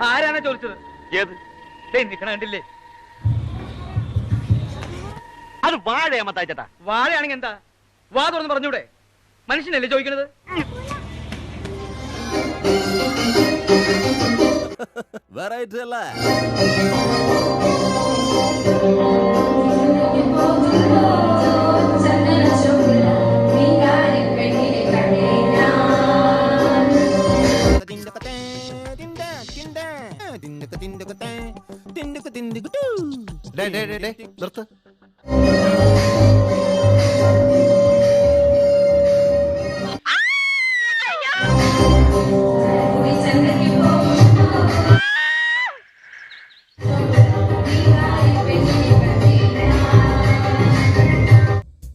ആരാണ് ചോദിച്ചത്? ഏത് നിക്കണ കണ്ടില്ലേ? അത് വാഴയാ മത്തായിച്ചേട്ടാ. വാഴയാണെങ്കിൽ എന്താ? വാ തുറന്ന് പറഞ്ഞൂടെ? മനുഷ്യനല്ലേ ചോദിക്കണത്? വെറൈറ്റി അല്ലേ? നിർത്ത്.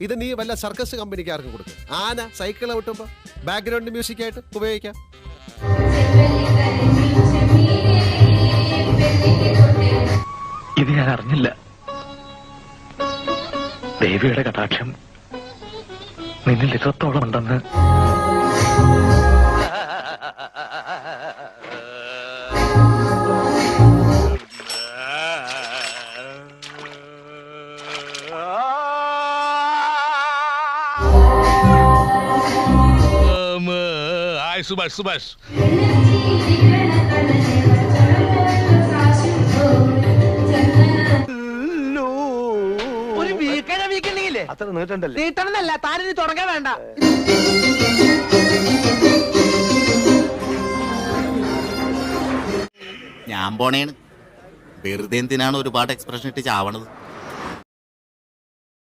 ഇത് നീ വല്ല സർക്കസ് കമ്പനിക്കാർക്ക് കൊടുക്കും. ആന സൈക്കിള് വിട്ടുമ്പോ ബാക്ക്ഗ്രൗണ്ട് മ്യൂസിക് ആയിട്ട് ഉപയോഗിക്കാം. ഇത് ഞാൻ അറിഞ്ഞില്ല. ദേവിയുടെ കടാക്ഷം നിന്നിൽ ഇത്രത്തോളം ഉണ്ടെന്ന്. സുഭാഷ് സുഭാഷ് ഒരു വീക്കണ്ടെങ്കിലേ അത്ര നീട്ടണമെന്നല്ല, താനിനി തുടങ്ങാൻ വേണ്ട. ഞാൻ പോണേണ്. വെറുതെ എന്തിനാണ് ഒരുപാട് എക്സ്പ്രഷൻ ഇട്ട് ചാവണത്?